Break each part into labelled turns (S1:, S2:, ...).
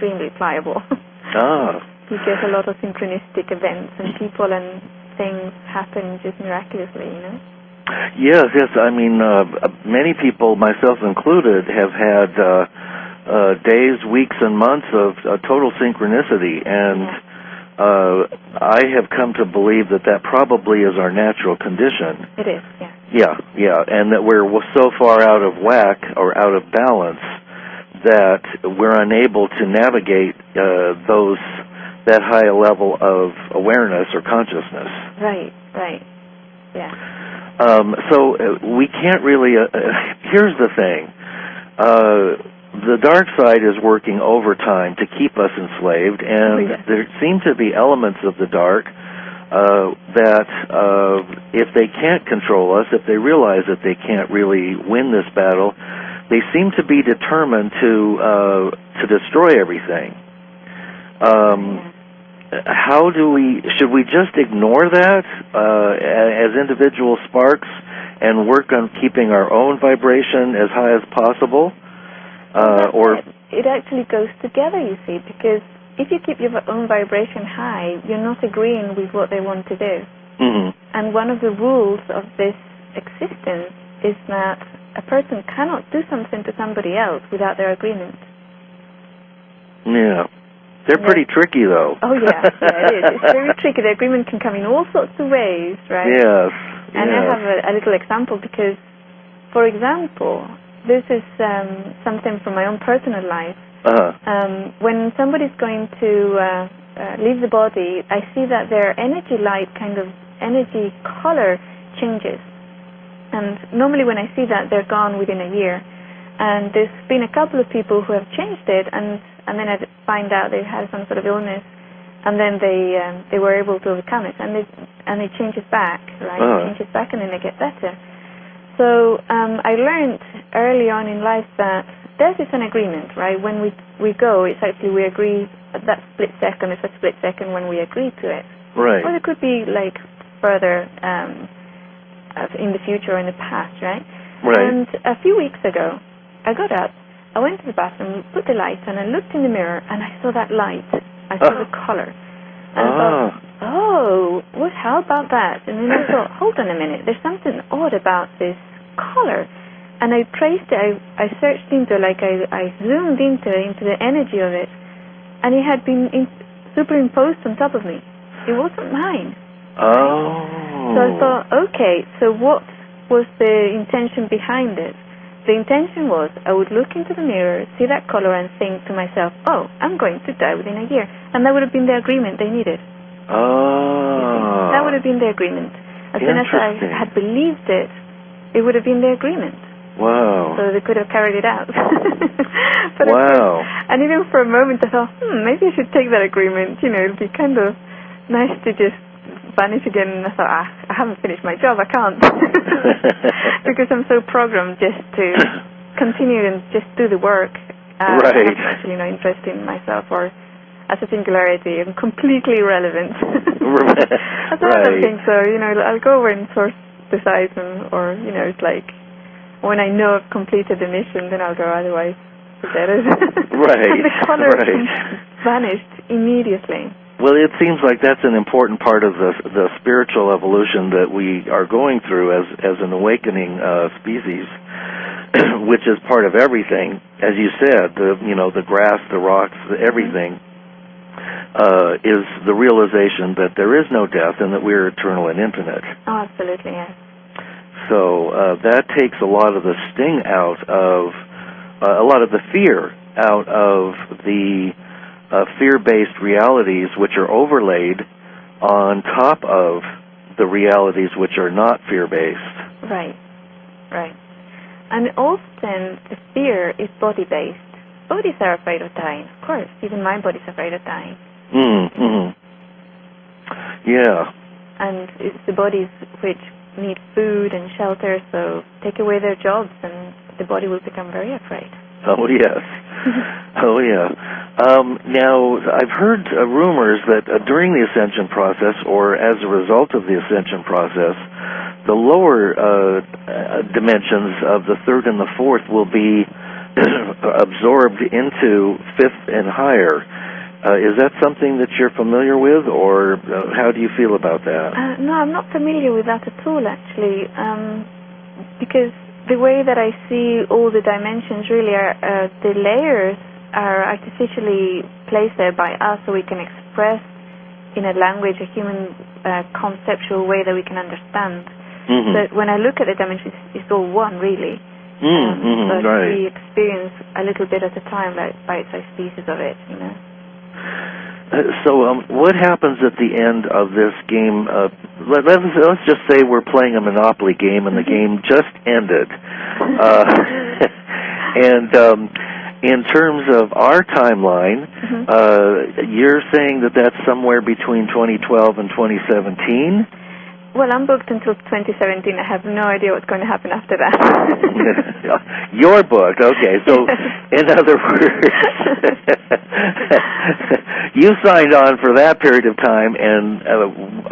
S1: extremely pliable.
S2: Ah.
S1: You get a lot of synchronistic events, and people and things happen just miraculously, you know?
S2: Yes. I mean, many people, myself included, have had days, weeks, and months of total synchronicity, and I have come to believe that probably is our natural condition.
S1: It is, yeah.
S2: Yeah, and that we're so far out of whack or out of balance that we're unable to navigate that high level of awareness or consciousness.
S1: Right, yeah.
S2: So we can't really, here's the thing, the dark side is working overtime to keep us enslaved, and there seem to be elements of the dark that if they can't control us, if they realize that they can't really win this battle, they seem to be determined to destroy everything. Should we just ignore that as individual sparks and work on keeping our own vibration as high as possible?
S1: It actually goes together, you see, because if you keep your own vibration high, you're not agreeing with what they want to do.
S2: Mm-hmm.
S1: And one of the rules of this existence is that a person cannot do something to somebody else without their agreement.
S2: Yeah. They're pretty tricky, though.
S1: Oh, yeah, it is. It's very tricky. The agreement can come in all sorts of ways, right?
S2: Yes.
S1: And I have a little example because, for example, this is something from my own personal life. When somebody's going to leave the body, I see that their energy light, kind of energy color, changes. And normally when I see that, they're gone within a year. And there's been a couple of people who have changed it, and then I find out they had some sort of illness, and then they were able to overcome it, and it changes back, right? It changes back, and then they get better. So I learned early on in life that there is an agreement, right? When we go, it's actually we agree at that split second. It's a split second when we agree to it.
S2: Right.
S1: Or it could be like further in the future or in the past, right?
S2: Right.
S1: And a few weeks ago, I got up, I went to the bathroom, put the light on, and looked in the mirror, and I saw that light. I saw the color. And I thought, how about that? And then I thought, hold on a minute, there's something odd about this color. And I traced it, I searched into it, I zoomed into the energy of it, and it had been superimposed on top of me. It wasn't mine.
S2: Oh.
S1: So I thought, okay, so what was the intention behind it? The intention was I would look into the mirror, see that color, and think to myself, oh, I'm going to die within a year. And that would have been the agreement they needed.
S2: Oh.
S1: That would have been the agreement. As soon as I had believed it, it would have been the agreement.
S2: Wow.
S1: So they could have carried it out. But
S2: wow.
S1: And even for a moment I thought, maybe I should take that agreement. You know, it would be kind of nice to just vanish again. And I thought, I haven't finished my job, I can't. Because I'm so programmed just to continue and just do the work.
S2: Right.
S1: I have actually no interest in myself or as a singularity. I'm completely irrelevant. That's another thing. So, you know, I'll go over and source the size or, you know, it's like when I know I've completed the mission, then I'll go, otherwise forget it.
S2: Right.
S1: And the color vanished immediately.
S2: Well, it seems like that's an important part of the spiritual evolution that we are going through as an awakening species, which is part of everything. As you said, the grass, the rocks, everything is the realization that there is no death and that we're eternal and infinite.
S1: Oh, absolutely, yes.
S2: So that takes a lot of the sting out of, a lot of the fear out of the fear-based realities which are overlaid on top of the realities which are not fear-based.
S1: Right. And often the fear is body-based. Bodies are afraid of dying, of course. Even my body's afraid of dying.
S2: Mm-hmm. Yeah.
S1: And it's the bodies which need food and shelter, so take away their jobs and the body will become very afraid.
S2: Oh, yes. Oh, yeah. Now, I've heard rumors that during the ascension process, or as a result of the ascension process, the lower dimensions of the third and the fourth will be absorbed into fifth and higher. Is that something that you're familiar with, or how do you feel about that?
S1: No, I'm not familiar with that at all, actually, because the way that I see all the dimensions really are the layers are artificially placed there by us so we can express in a language, a human conceptual way that we can understand. But when I look at the dimensions, it's all one, really. But
S2: right.
S1: we experience a little bit at a time, like bite-sized pieces of it, you know.
S2: So what happens at the end of this game? Let's just say we're playing a Monopoly game and the game just ended. And in terms of our timeline, you're saying that that's somewhere between 2012 and 2017?
S1: Well, I'm booked until 2017. I have no idea what's going to happen after that.
S2: You're booked, okay. So, in other words, you signed on for that period of time, and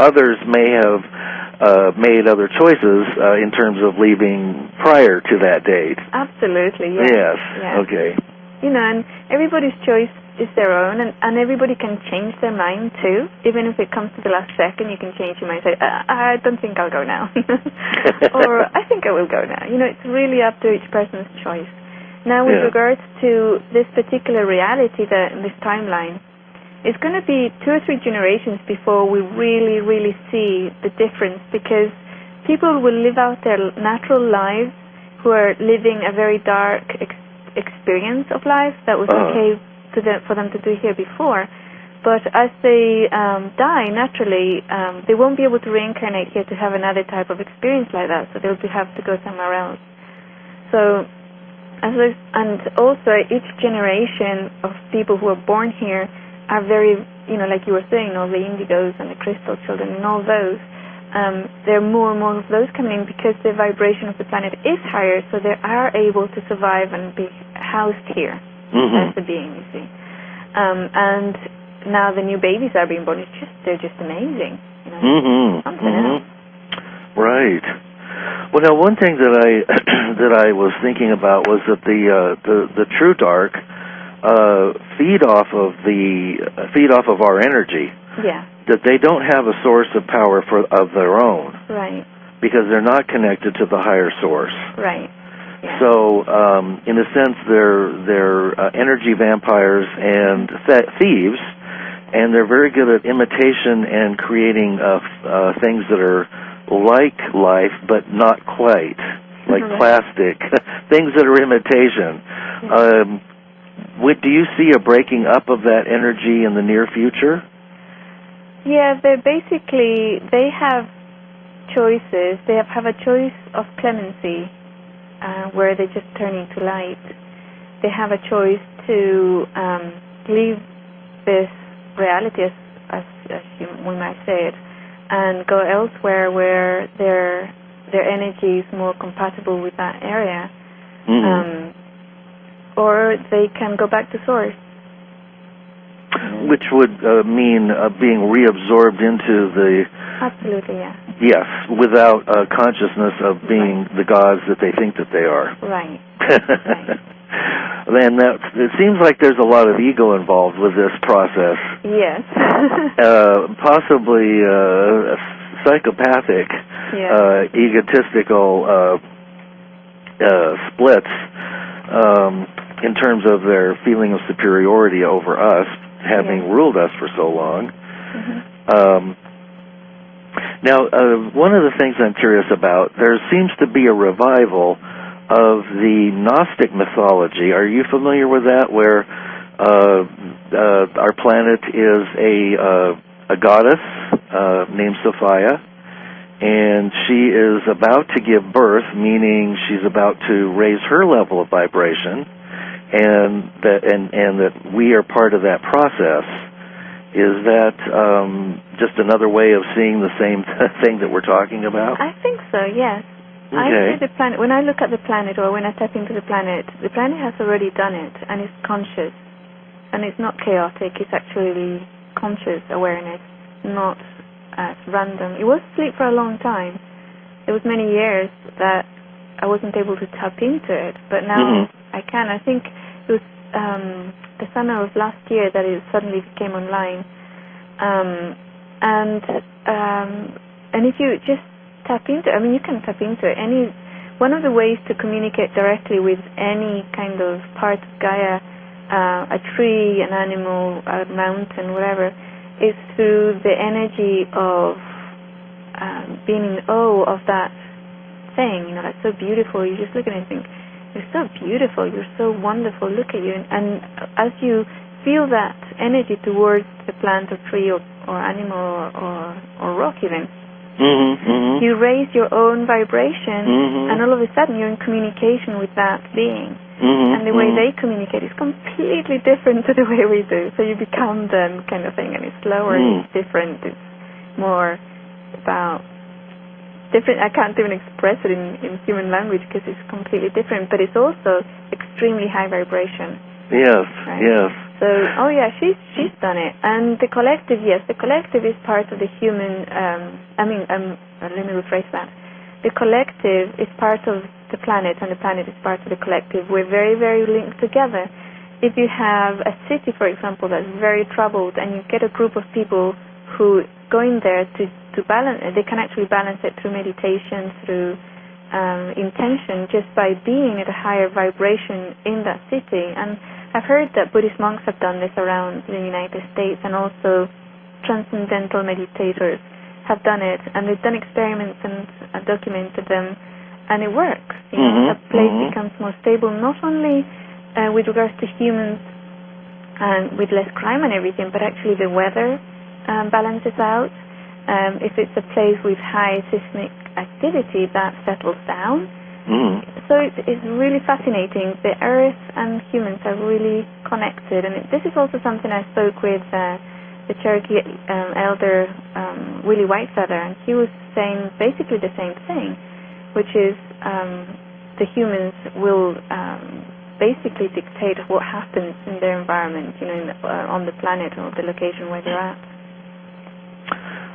S2: others may have made other choices in terms of leaving prior to that date.
S1: Absolutely, yes.
S2: Yes,
S1: yes.
S2: Okay.
S1: You know, and everybody's choice is their own, and everybody can change their mind too. Even if it comes to the last second, you can change your mind and say, I don't think I'll go now. Or, I think I will go now. You know, it's really up to each person's choice. Now, with regards to this particular reality, this timeline, it's going to be 2 or 3 generations before we really, really see the difference, because people will live out their natural lives who are living a very dark experience of life that was okay for them to do here before, but as they die naturally, they won't be able to reincarnate here to have another type of experience like that, so they'll have to go somewhere else. So, and also each generation of people who are born here are very, you know, like you were saying, all the indigos and the crystal children and all those, there are more and more of those coming in because the vibration of the planet is higher, so they are able to survive and be housed here. As a being, you see. And now the new babies are being born. They're just amazing. You know, something else.
S2: Right. Well, now one thing that I was thinking about was that the true dark feed off of our energy.
S1: Yeah.
S2: That they don't have a source of power of their own.
S1: Right.
S2: Because they're not connected to the higher source.
S1: Right. Yeah.
S2: So, in a sense, they're energy vampires and thieves, and they're very good at imitation and creating things that are like life, but not quite, like plastic, things that are imitation. Do you see a breaking up of that energy in the near future?
S1: Yeah, they have choices. They have a choice of clemency, where they just turn into light. They have a choice to leave this reality, as we might say it, and go elsewhere where their energy is more compatible with that area. Or they can go back to source.
S2: Which would mean being reabsorbed into the...
S1: Absolutely, yeah.
S2: Yes, without consciousness of being the gods that they think that they are.
S1: Right.
S2: And it seems like there's a lot of ego involved with this process.
S1: Yes.
S2: Possibly psychopathic, egotistical splits in terms of their feeling of superiority over us, having ruled us for so long. Now, one of the things I'm curious about, there seems to be a revival of the Gnostic mythology. Are you familiar with that, where our planet is a goddess named Sophia, and she is about to give birth, meaning she's about to raise her level of vibration, and that we are part of that process. Is that just another way of seeing the same thing that we're talking about?
S1: I think so, yes.
S2: Okay.
S1: I see the planet, when I look at the planet, or when I tap into the planet has already done it, and it's conscious. And it's not chaotic, it's actually conscious awareness, not random. It was asleep for a long time. There was many years that I wasn't able to tap into it, but now I can. I think it was the summer of last year that it suddenly came online. And if you just tap into it, I mean, you can tap into it. One of the ways to communicate directly with any kind of part of Gaia, a tree, an animal, a mountain, whatever, is through the energy of being in awe of that thing. You know, that's so beautiful. You just look at it and think, you're so beautiful, you're so wonderful, look at you. And as you feel that energy towards the plant or tree or animal or rock even, you raise your own vibration, and all of a sudden you're in communication with that being. And the way they communicate is completely different to the way we do. So you become them kind of thing, and it's slower, it's different, it's more about different. I can't even express it in human language because it's completely different, but it's also extremely high vibration.
S2: Yes,
S1: right?
S2: Yes.
S1: So, she's done it. And the collective, yes, the collective is part of the human, let me rephrase that. The collective is part of the planet, and the planet is part of the collective. We're very, very linked together. If you have a city, for example, that's very troubled, and you get a group of people who go in there to balance it, they can actually balance it through meditation, through intention, just by being at a higher vibration in that city. And I've heard that Buddhist monks have done this around the United States, and also transcendental meditators have done it, and they've done experiments and documented them, and it works. You know, a place becomes more stable, not only with regards to humans and with less crime and everything, but actually the weather balances out. If it's a place with high seismic activity, that settles down. So it's really fascinating. The earth and humans are really connected, and this is also something I spoke with the Cherokee elder Willie Whitefeather, and he was saying basically the same thing, which is the humans will basically dictate what happens in their environment, you know, on the planet or the location where they're at.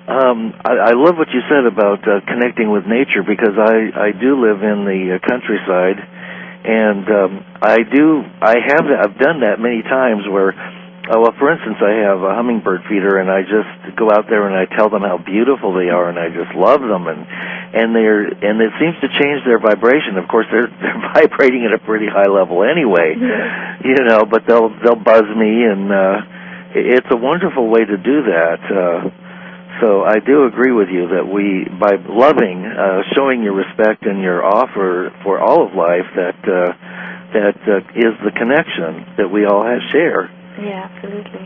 S2: I love what you said about connecting with nature, because I do live in the countryside, and I've done that many times where, for instance, I have a hummingbird feeder, and I just go out there and I tell them how beautiful they are, and I just love them, and it seems to change their vibration. Of course, they're vibrating at a pretty high level anyway, you know, but they'll buzz me, and it's a wonderful way to do that. So I do agree with you that by loving, showing your respect and your offer for all of life, that is the connection that we all share.
S1: Yeah, absolutely.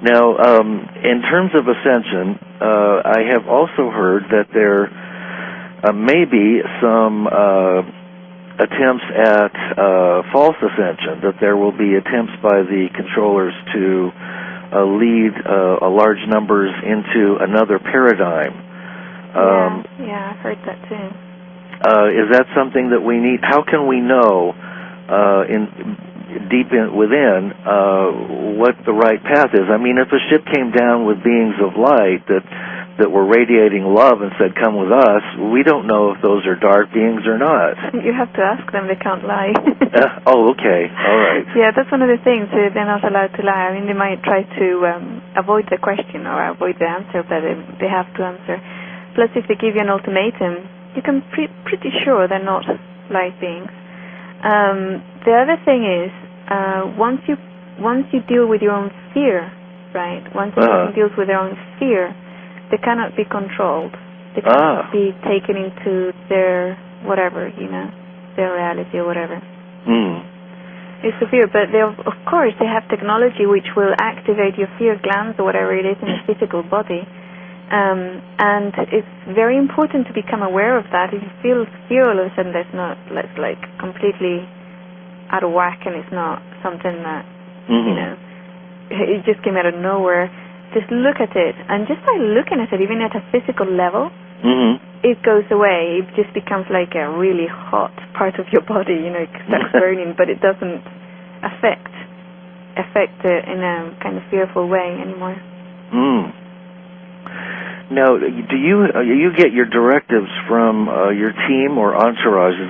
S2: Now, in terms of ascension, I have also heard that there may be some attempts at false ascension, that there will be attempts by the controllers to lead large numbers into another paradigm.
S1: Yeah, I've heard that too.
S2: Is that something that we need? How can we know deep within what the right path is? I mean, if a ship came down with beings of light that were radiating love and said, "Come with us," we don't know if those are dark beings or not.
S1: You have to ask them. They can't lie.
S2: Okay. All right.
S1: Yeah, that's one of the things. They're not allowed to lie. I mean, they might try to avoid the question or avoid the answer, but they have to answer. Plus, if they give you an ultimatum, you can pretty sure they're not light beings. The other thing is, once you deal with your own fear, right? Once a person deals with their own fear, they cannot be controlled. They cannot be taken into their whatever, you know, their reality or whatever. It's the fear, but of course they have technology which will activate your fear glands or whatever it is in the physical body. And it's very important to become aware of that. If you feel fear all of a sudden, that's like completely out of whack, and it's not something that, you know, it just came out of nowhere. Just look at it, and just by looking at it, even at a physical level, it goes away. It just becomes like a really hot part of your body, you know, it starts burning, but it doesn't affect it in a kind of fearful way anymore. Now, do you get your directives from your team or entourage? Is that